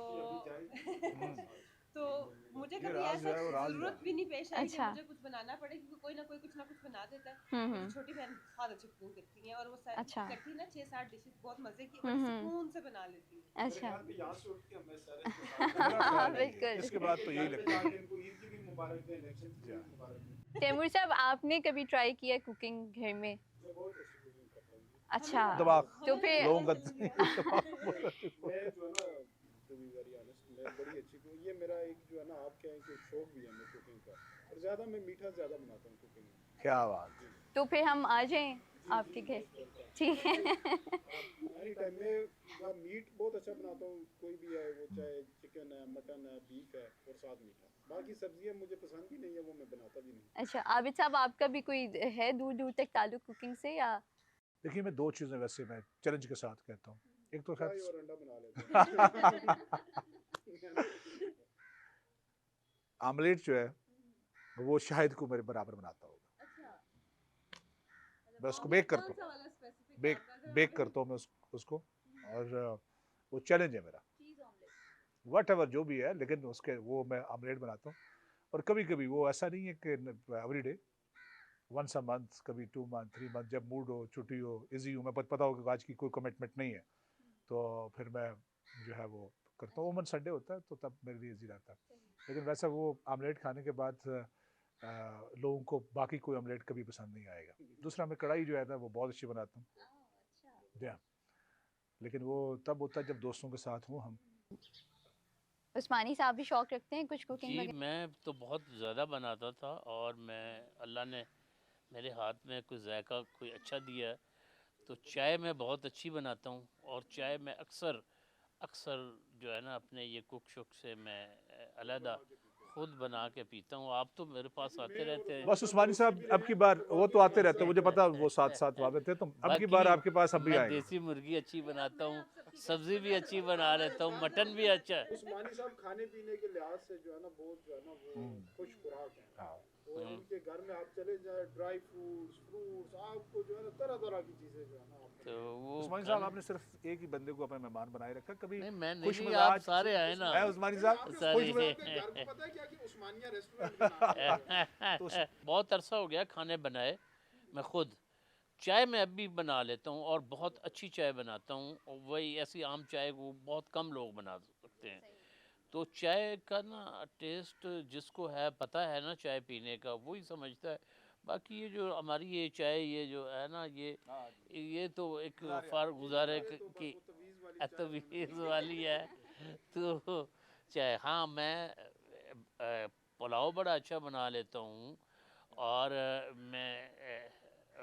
तो मुझे ये कभी राज ऐसा जो है वो राज ज़रूरत है। भी नहीं पेश आई कि अच्छा। मुझे कुछ बनाना पड़े, क्योंकि कोई ना कोई कुछ ना कुछ बना देता है। मेरी छोटी बहन बहुत अच्छी कुकिंग करती हैं और वो अच्छा। करती ना 6-7 डिशेस बहुत मज़े की, बड़ी सुकून से बना लेती है। अच्छा। यहाँ से उठ के हमें सैरिश के मेरा साथ ख्याल है बिल्कुल। इसके बाद तो यही लगता है। इनको ईद की भी मुबारक है, इलेक्शन की भी मुबारक है। तैमूर साहब, आपने कभी ट्राई किया कुकिंग घर में? मैं बहुत अच्छी कुकिंग करता हूँ। अच्छा। दिमाग तो फिर लोगों का मैं जो है ना, टू बी वेरी ऑनेस्ट, मैं बड़ी अच्छी ये मेरा एक जो है ना, आप कहें कि शौक भी है मैं कुकिंग का, और ज़्यादा मैं मीठा ज़्यादा बनाता हूँ कुकिंग में। क्या बात। तो फिर हम आ जाएं आपके घर, ठीक है? एनी टाइम मैं मीट बहुत अच्छा बनाता हूँ, कोई भी है वो, चाहे चिकन है, मटन है, बीफ है, और साथ मीठा। बाकी सब्जियां मुझे पसंद भी नहीं है, वो मैं बनाता भी नहीं। अच्छा, आबिद साहब, आपका भी कोई है दूर दूर तक ताल्लुक कुकिंग से या? देखिए मैं दो चीज़ें वैसे मैं चैलेंज के साथ कहता हूँ। एक तो चाय खैर और अंडा बना लेते हैं। आमलेट जो है वो शाहिद को मेरे बराबर बनाता होगा। मैं उसको बेक करता हूँ, बेक करता हूँ मैं उसको, और वो चैलेंज है मेरा, वट एवर जो भी है, लेकिन उसके वो मैं आमलेट बनाता हूँ। और कभी कभी वो ऐसा नहीं है कि every day, once a month, कभी 2 मंथ 3 मंथ, जब मूड हो, छुट्टी हो, इजी हो, मैं पता हो कि आज की कोई कमिटमेंट नहीं है, तो फिर मैं जो है वो करता हूँ। वुमन संडे होता है तो तब मेरे लिए इजी रहता है। लेकिन वैसा वो आमलेट खाने के बाद लोगों को बाकी कोई आमलेट कभी पसंद नहीं आएगा। दूसरा मैं कढ़ाई जो है ना वो बहुत अच्छी बनाता हूँ, या लेकिन वो तब होता है जब दोस्तों के साथ हूँ हम। उस्मानी साहब भी शौक रखते हैं कुछ कुकिंग जी वगैरह? मैं तो बहुत ज़्यादा बनाता था, और मैं अल्लाह ने मेरे हाथ में कुछ जायका कोई अच्छा दिया है, तो चाय मैं बहुत अच्छी बनाता हूँ। और चाय मैं अक्सर अक्सर जो है ना अपने ये कुक शुक से मैं अलहदा खुद बना के पीता हूँ। आप तो मेरे पास आते रहते हैं। बस उस्मानी साहब अब की बार वो तो आते रहते हैं, मुझे पता वो साथ साथ आते थे, तो अब की बार बाकी आपके पास हम भी मैं आएंगे। देसी मुर्गी अच्छी बनाता हूँ, सब्जी भी अच्छी बना लेता हूँ, मटन भी अच्छा है। उस्मानी साहब खाने पीने के लिहाज से जो है ना, बहुत जो है ना वो खुश खुराक है। हाँ। और उनके घर में आप चले जाए, ड्राई फ्रूट्स आपको जो है ना तरह तरह की चीजें जो है ना आप तो वो उस्मानी साहब आपने सिर्फ एक ही बंदे को अपना मेहमान बनाए रखा, कभी नहीं, मैं खुश नहीं, मिजाज आप सारे आए ना। है उस्मानी साहब, आपके सारी खुश उस्मानी मिजाज। साहब के घर को पता है क्या कि उस्मानिया रेस्टोरेंट का नाम है। तो बहुत अरसा हो गया खाने बनाए मैं खुद। चाय मैं अब भी बना लेता हूँ, और बहुत अच्छी चाय बनाता हूँ, और वही ऐसी आम चाय वो बहुत कम लोग बना सकते हैं। तो चाय का ना टेस्ट जिसको है पता है ना चाय पीने का, वही समझता है। बाकी ये जो हमारी ये चाय ये जो है ना, ये तो एक गुजारे की तवीज़ वाली है। तो चाय, हाँ मैं पुलाव बड़ा अच्छा बना लेता हूँ, और मैं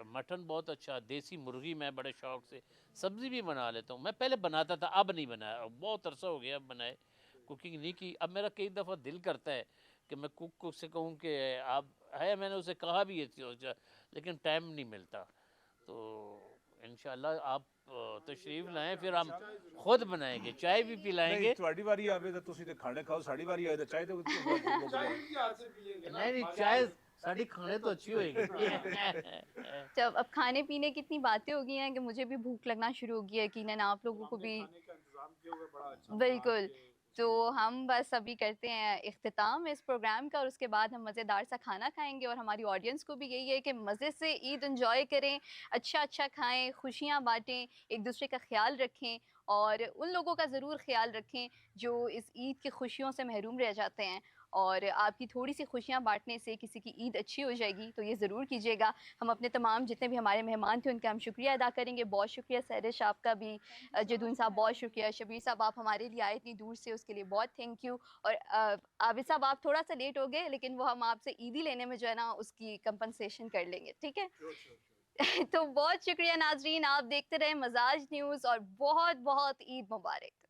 मटन बहुत अच्छा, देसी मुर्गी मैं बड़े शौक से, सब्ज़ी भी बना लेता हूँ। मैं पहले बनाता था, अब नहीं बनाया, अब बहुत अरसा हो गया अब बनाए, कुकिंग नहीं की। अब मेरा कई दफ़ा दिल करता है कि मैं कुक से कहूँ कि आप है, मैंने उसे कहा भी है सोचा, लेकिन टाइम नहीं मिलता। तो इंशाल्लाह आप तशरीफ़ लाएं, फिर हम खुद बनाएंगे, चाय भी नहीं पिलाएंगे। ਤੁਹਾਡੀ ਵਾਰੀ ਆਵੇ ਤਾਂ ਤੁਸੀਂ ਤੇ ਖਾਣੇ ਖਾਓ, ਸਾਡੀ ਵਾਰੀ ਆਏ ਤਾਂ ਚਾਹ ਦੇ चाय इनके हाथ से पिएंगे ना। नहीं चाय साड़ी खाने तो अच्छी होएगी। जब अब खाने पीने की इतनी बातें हो गई हैं कि मुझे भी भूख लगना शुरू हो गई है, यकीनन आप लोगों को भी। खाने का इंतजाम किया हुआ है, बड़ा अच्छा बिल्कुल। बना के। तो हम बस अभी करते हैं इख्तिताम इस प्रोग्राम का, और उसके बाद हम मज़ेदार सा खाना खाएंगे, और हमारी ऑडियंस को भी यही है कि मज़े से ईद एंजॉय करें, अच्छा अच्छा खाएं, खुशियां बांटें, एक दूसरे का ख्याल रखें, और उन लोगों का ज़रूर ख्याल रखें जो इस ईद की खुशियों से महरूम रह जाते हैं। और आपकी थोड़ी सी खुशियाँ बांटने से किसी की ईद अच्छी हो जाएगी, तो ये ज़रूर कीजिएगा। हम अपने तमाम जितने भी हमारे मेहमान थे उनका हम शुक्रिया अदा करेंगे। बहुत शुक्रिया सहरिश आपका भी, जदून साहब बहुत शुक्रिया, शबीर साहब आप हमारे लिए आए इतनी दूर से, उसके लिए बहुत थैंक यू। और आबिद साहब आप थोड़ा सा लेट हो गए, लेकिन वो हम आपसे ईदी लेने में जो है ना उसकी कंपनसेशन कर लेंगे, ठीक है? तो बहुत शुक्रिया नाजरीन, आप देखते रहे मजाज न्यूज़ और बहुत बहुत ईद मुबारक।